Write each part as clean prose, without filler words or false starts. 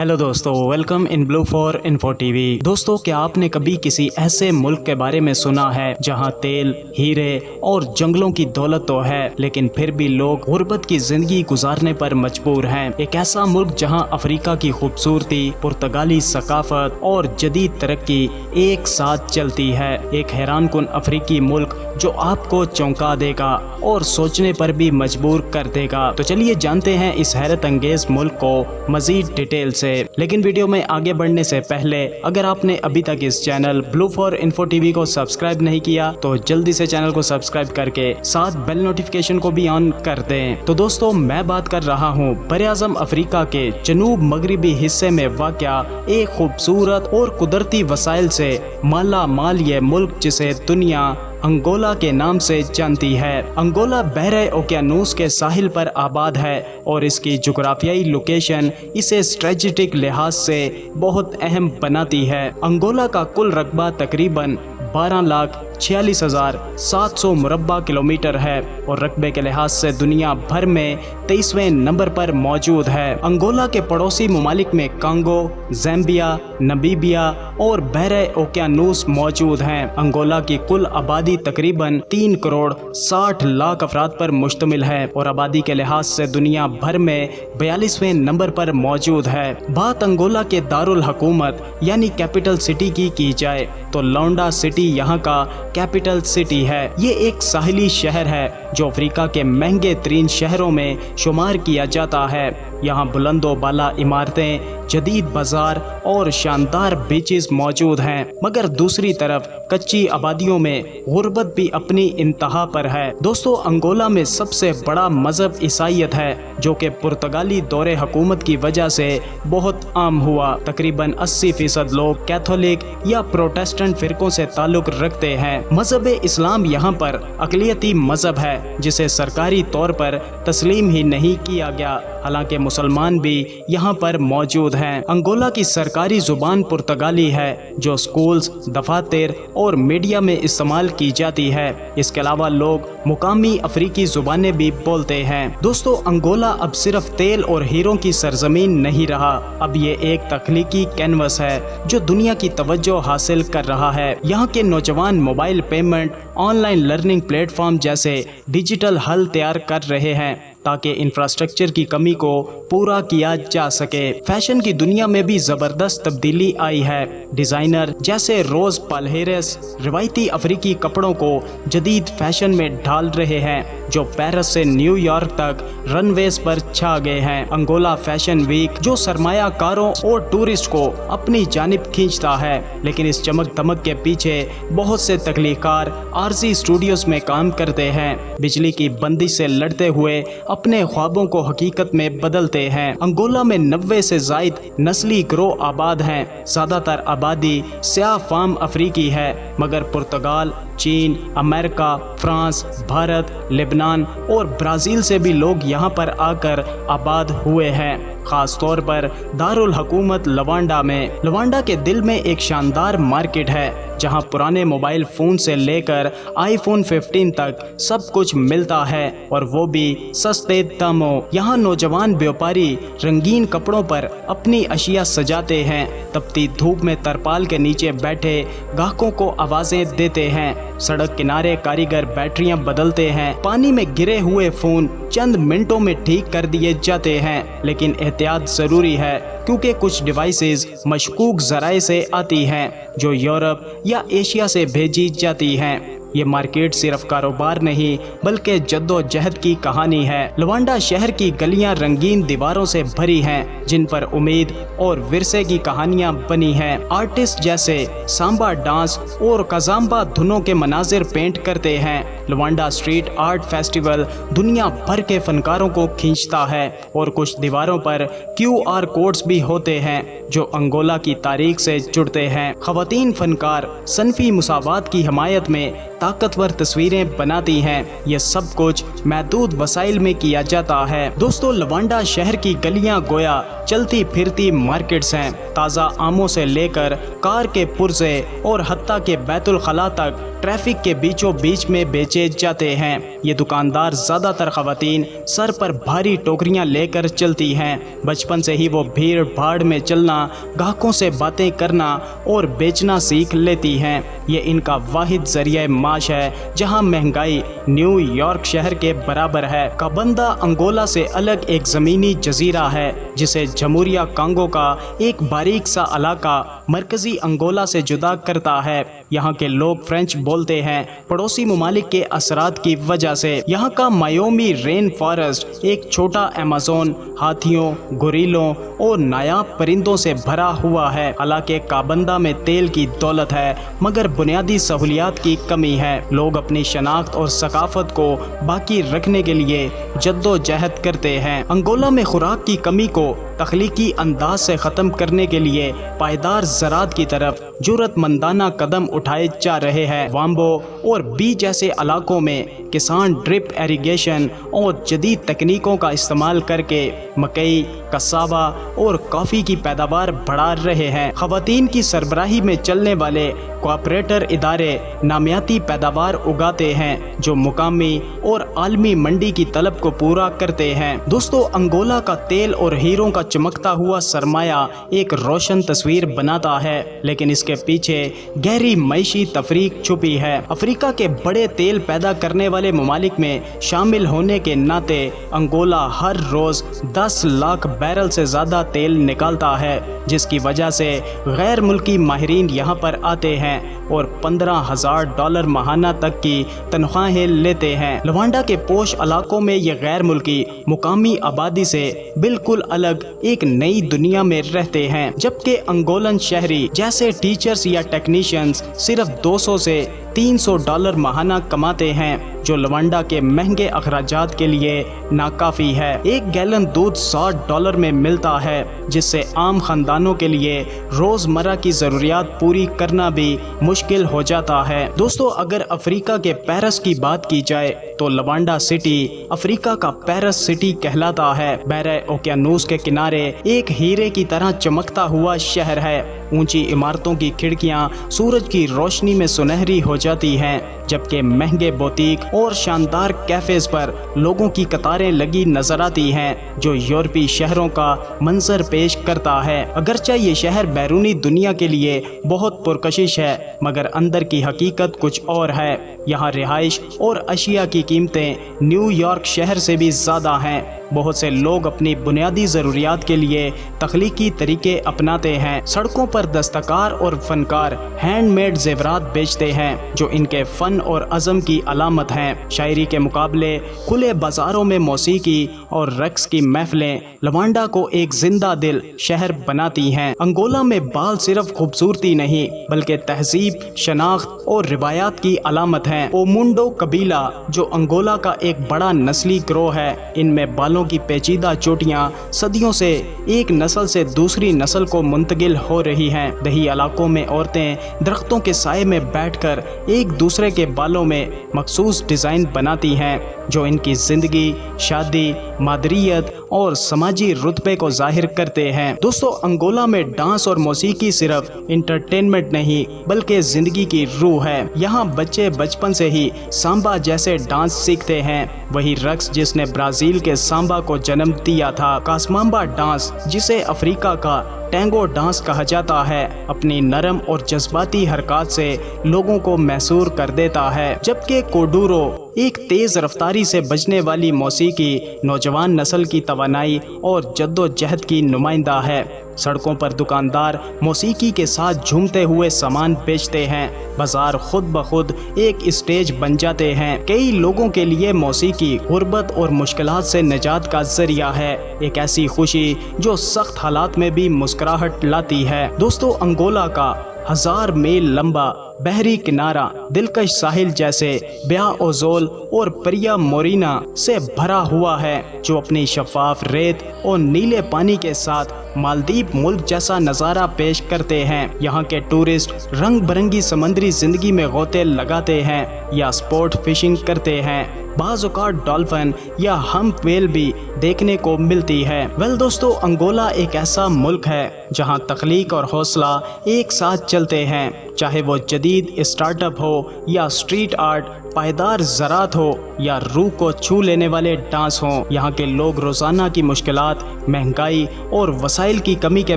Hello दोस्तों, welcome in blue for info TV. दोस्तों, क्या आपने कभी किसी ऐसे मुल्क के बारे में सुना है जहां तेल, हीरे और जंगलों की दौलत तो है, लेकिन फिर भी लोग गुर्बत की जिंदगी गुजारने पर मजबूर हैं। एक ऐसा मुल्क जहां अफ्रीका की खूबसूरती, पुर्तगाली सकाफत और जदीद तरक्की एक साथ चलती है। एक हैरानकुन अफ्रीकी मुल्क जो आपको चौंका देगा और सोचने पर भी मजबूर कर देगा। तो चलिए जानते हैं इस हैरत अंगेज मुल्क को मजीद डिटेल से। लेकिन वीडियो में आगे बढ़ने से पहले अगर आपने अभी तक इस channel blue for info TV को सब्सक्राइब नहीं किया तो जल्दी से चैनल को सब्सक्राइब करके साथ बेल नोटिफिकेशन को भी ऑन कर दें। तो दोस्तों, मैं बात कर रहा हूँ बरे-आज़म अफ्रीका के जनूब मगरबी हिस्से में वाक़या एक खूबसूरत और कुदरती वसाइल से माला माल ये मुल्क जिसे दुनिया अंगोला के नाम से जानती है। अंगोला बहरे ओकियानूस के साहिल पर आबाद है और इसकी जुग्राफियाई लोकेशन इसे स्ट्रेटेजिक लिहाज से बहुत अहम बनाती है। अंगोला का कुल रकबा तकरीबन 12,46,700 मुरब्बा किलोमीटर है और रकबे के लिहाज से दुनिया भर में 23वें नंबर पर मौजूद है। अंगोला के पड़ोसी ममालिक में कांगो, ज़ैम्बिया, नमीबिया और बहरे ओकियानूस मौजूद हैं। अंगोला की कुल आबादी तकरीबन 3 करोड़ 60 लाख अफराद पर मुश्तमिल है और आबादी के लिहाज से दुनिया भर में 42वें नंबर पर मौजूद है। बात अंगोला के दारुल हुकूमत यानी कैपिटल सिटी की जाए तो लौंडा सिटी यहाँ का कैपिटल सिटी है। ये एक साहिली शहर है जो अफ्रीका के महंगे तरीन शहरों में शुमार किया जाता है। यहाँ बुलंदो बाला इमारतें, जदीद बाजार और शानदार बीचेस मौजूद हैं, मगर दूसरी तरफ कच्ची आबादियों में गुर्बत भी अपनी इंतहा पर है। दोस्तों, अंगोला में सबसे बड़ा मजहब ईसाईयत है जो कि पुर्तगाली दौरे हुकूमत की वजह से बहुत आम हुआ। तकरीबन 80% लोग कैथोलिक या प्रोटेस्टेंट फिरकों से ताल्लुक रखते हैं। मजहब इस्लाम यहाँ पर अकलियती मजहब है जिसे सरकारी तौर पर तस्लीम ही नहीं किया गया, हालांकि मुसलमान भी यहाँ पर मौजूद हैं। अंगोला की सरकारी जुबान पुर्तगाली है जो स्कूल्स, दफातर और मीडिया में इस्तेमाल की जाती है। इसके अलावा लोग मुकामी अफ्रीकी जुबानें भी बोलते हैं। दोस्तों, अंगोला अब सिर्फ तेल और हीरों की सरजमीन नहीं रहा, अब ये एक तख्लीकी कैनवस है जो दुनिया की तवज्जो हासिल कर रहा है। यहाँ के नौजवान mobile payment, online learning platform जैसे डिजिटल हल तैयार कर रहे हैं ताकि इंफ्रास्ट्रक्चर की कमी को पूरा किया जा सके। फैशन की दुनिया में भी ज़बरदस्त तब्दीली आई है। डिज़ाइनर जैसे रोज पाल्हेरेस रिवायती अफ्रीकी कपड़ों को जदीद फैशन में ढाल रहे हैं जो पेरिस से न्यूयॉर्क तक रनवेज पर छा गए हैं। अंगोला फैशन वीक जो सरमायाकारों और टूरिस्ट को अपनी जानिब खींचता है, लेकिन इस चमक दमक के पीछे बहुत से तख्लीकार आरजी स्टूडियोज में काम करते हैं, बिजली की बंदिश से लड़ते हुए अपने ख्वाबों को हकीकत में बदलते हैं। अंगोला में 90 से जायद नस्ली ग्रोह आबाद हैं। ज़्यादातर आबादी स्याह फाम अफ्रीकी है, मगर पुर्तगाल, चीन, अमेरिका, फ्रांस, भारत, लेबनान और ब्राज़ील से भी लोग यहाँ पर आकर आबाद हुए हैं, खास तौर पर दारुल हुकूमत लवांडा में। लवांडा के दिल में एक शानदार मार्केट है जहां पुराने मोबाइल फ़ोन से लेकर आईफोन 15 तक सब कुछ मिलता है और वो भी सस्ते दामों। यहाँ नौजवान व्यापारी रंगीन कपड़ों पर अपनी अशिया सजाते हैं, तपती धूप में तरपाल के नीचे बैठे ग्राहकों को आवाज़ें देते हैं। सड़क किनारे कारीगर बैटरियां बदलते हैं। पानी में गिरे हुए फ़ोन चंद मिनटों में ठीक कर दिए जाते हैं, लेकिन एहतियात ज़रूरी है क्योंकि कुछ डिवाइसेस मशकूक ज़राए से आती हैं जो यूरोप या एशिया से भेजी जाती हैं। ये मार्केट सिर्फ कारोबार नहीं बल्कि जद्दोजहद की कहानी है। लवांडा शहर की गलियां रंगीन दीवारों से भरी हैं जिन पर उम्मीद और विरसे की कहानियां बनी हैं। आर्टिस्ट जैसे सांबा डांस और कजाम्बा धुनों के मनाजिर पेंट करते हैं। लवांडा स्ट्रीट आर्ट फेस्टिवल दुनिया भर के फनकारों को खींचता है और कुछ दीवारों पर QR कोड्स भी होते हैं जो अंगोला की तारीख से जुड़ते हैं। ख़वातीन फनकार सनफी मुसावात की हमायत में ताकतवर तस्वीरें बनाती हैं। ये सब कुछ महदूद वसाइल में किया जाता है। दोस्तों, लवांडा शहर की गलियां गोया चलती फिरती मार्केट्स हैं। ताज़ा आमों से लेकर कार के पुर्जे और हत्ता के बैतुल खला तक ट्रैफिक के बीचों बीच में बेचे जाते हैं। ये दुकानदार ज़्यादातर ख़वातीन सर पर भारी टोकरियां लेकर चलती हैं। बचपन से ही वो भीड़ भाड़ में चलना, ग्राहकों से बातें करना और बेचना सीख लेती हैं। ये इनका वाहिद ज़रिया माश है जहां महंगाई न्यूयॉर्क शहर के बराबर है। काबंदा अंगोला से अलग एक ज़मीनी जजीरा है जिसे जमहूरिया कांगो का एक बारीक सा इलाका मरकज़ी अंगोला से जुदा करता है। यहाँ के लोग फ्रेंच बोलते हैं, पड़ोसी ममालिक के असरात की वजह से। यहाँ का मायोमी रेन फॉरेस्ट एक छोटा अमेज़न हाथियों, गोरिल्लों और नायाब परिंदों से भरा हुआ है। हालांकि काबंदा में तेल की दौलत है मगर बुनियादी सहूलियात की कमी है। लोग अपनी शनाख्त और सकाफत को बाकी रखने के लिए जद्दोजहद करते हैं। अंगोला में खुराक की कमी को तख्लीकी अंदाज से ख़त्म करने के लिए पायदार ज़राअत की तरफ जुर्रतमंदाना कदम उठाए जा रहे हैं। वाम्बो और बी जैसे इलाकों में किसान ड्रिप इरिगेशन और जदीद तकनीकों का इस्तेमाल करके मकई, कसावा और कॉफ़ी की पैदावार बढ़ा रहे हैं। ख़वातीन की सरबराही में चलने वाले कोऑपरेटर इदारे नामियाती पैदावार उगाते हैं जो मुकामी और आलमी मंडी की तलब को पूरा करते हैं। दोस्तों, अंगोला का तेल और हीरों का चमकता हुआ सरमाया एक रोशन तस्वीर बनाता है, लेकिन इसके पीछे गहरी मईशी तफरीक छुपी है। अफ्रीका के बड़े तेल पैदा करने वाले ममालिक में शामिल होने के नाते अंगोला हर रोज 10 लाख बैरल से ज़्यादा तेल निकालता है, जिसकी वजह से गैर मुल्की माहिरीन यहाँ पर आते हैं और $15,000 माहाना तक की तनख्वाहें लेते हैं। लवांडा के पोश इलाकों में ये गैर मुल्की मुकामी आबादी से बिल्कुल अलग एक नई दुनिया में रहते हैं, जबकि अंगोलन शहरी जैसे टीचर्स या टेक्नीशियंस सिर्फ $200 से $300 माहाना कमाते हैं, जो लवांडा के महंगे अखराजात के लिए नाकाफी है। एक गैलन दूध $60 में मिलता है, जिससे आम खानदानों के लिए रोज़मर्रा की ज़रूरियात पूरी करना भी मुश्किल हो जाता है। दोस्तों, अगर अफ्रीका के पेरिस की बात की जाए तो लवांडा सिटी अफ्रीका का पेरिस सिटी कहलाता है। बहरे ओकियानूस के किनारे एक हीरे की तरह चमकता हुआ शहर है। ऊंची इमारतों की खिड़कियां सूरज की रोशनी में सुनहरी हो जाती हैं, जबकि महंगे बुटीक और शानदार कैफेज पर लोगों की कतारें लगी नजर आती हैं, जो यूरोपीय शहरों का मंजर पेश करता है। अगरचे ये शहर बैरूनी दुनिया के लिए बहुत पुरकशिश है, मगर अंदर की हकीकत कुछ और है। यहाँ रिहाइश और अशिया की कीमतें न्यूयॉर्क शहर से भी ज़्यादा हैं। बहुत से लोग अपनी बुनियादी ज़रूरियात के लिए तख्लीकी तरीके अपनाते हैं। सड़कों पर दस्तकार और फनकार हैंडमेड जेवरात बेचते हैं, जो इनके फ़न और अज़म की अलामत हैं। शायरी के मुकाबले खुले बाज़ारों में मौसीकी और रक्स की महफिलें लवांडा को एक जिंदा दिल शहर बनाती हैं। अंगोला में बाल सिर्फ खूबसूरती नहीं बल्कि तहजीब, शनाख्त और रिवायात की अलामत हैं। ओमुंडो कबीला, जो अंगोला का एक बड़ा नस्ली गिरोह है, इनमें बालों की पेचीदा चोटियां सदियों से एक नस्ल से दूसरी नस्ल को मुंतकिल हो रही हैं। दही इलाकों में औरतें दरख्तों के साए में बैठकर एक दूसरे के बालों में मखसूस डिज़ाइन बनाती हैं, जो इनकी ज़िंदगी, शादी, मादरियत और समाजी रुतबे को जाहिर करते हैं। दोस्तों, अंगोला में डांस और मौसीकी सिर्फ इंटरटेनमेंट नहीं बल्कि ज़िंदगी की रूह है। यहाँ बच्चे बचपन से ही सांबा जैसे डांस सीखते हैं। वही रक्स जिसने ब्राज़ील के सांबा को जन्म दिया था। कासमांबा डांस, जिसे अफ्रीका का टैंगो डांस कहा जाता है, अपनी नरम और जज्बाती हरकत से लोगों को मैसूर कर देता है, जबकि कोडूरो एक तेज़ रफ्तारी से बजने वाली मौसीकी नौजवान नस्ल की तवानाई और जद्दोजहद की नुमाइंदा है। सड़कों पर दुकानदार मौसीकी के साथ झूमते हुए सामान बेचते हैं। बाजार खुद ब खुद एक स्टेज बन जाते हैं। कई लोगों के लिए मौसीकी गुर्बत और मुश्किलात से निजात का जरिया है, एक ऐसी खुशी जो सख्त हालात में भी मुस्कुराहट लाती है। दोस्तों, अंगोला का 1000 मील लंबा बहरी किनारा दिलकश साहिल जैसे ब्या ओजोल और परिया मोरिना से भरा हुआ है, जो अपनी शफाफ रेत और नीले पानी के साथ मालदीव मुल्क जैसा नज़ारा पेश करते हैं। यहाँ के टूरिस्ट रंग बिरंगी समंदरी जिंदगी में गोते लगाते हैं या स्पोर्ट फिशिंग करते हैं। बाज़ औक़ात डॉल्फिन या हम्प वेल भी देखने को मिलती है। वेल दोस्तों, अंगोला एक ऐसा मुल्क है जहां तख्लीक और हौसला एक साथ चलते हैं। चाहे वो जदीद स्टार्टअप हो या स्ट्रीट आर्ट, पायदार ज़राअत हो या रूह को छू लेने वाले डांस हों, यहाँ के लोग रोज़ाना की मुश्किलात, महंगाई और वसाइल की कमी के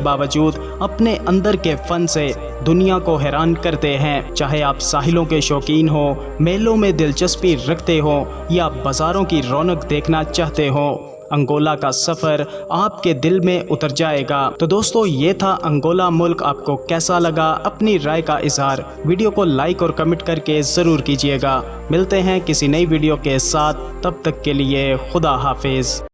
बावजूद अपने अंदर के फ़न से दुनिया को हैरान करते हैं। चाहे आप साहिलों के शौकीन हो, मेलों में दिलचस्पी रखते हो या बाज़ारों की रौनक देखना चाहते हो, अंगोला का सफ़र आपके दिल में उतर जाएगा। तो दोस्तों, ये था अंगोला मुल्क। आपको कैसा लगा? अपनी राय का इजहार वीडियो को लाइक और कमेंट करके ज़रूर कीजिएगा। मिलते हैं किसी नई वीडियो के साथ, तब तक के लिए खुदा हाफिज़।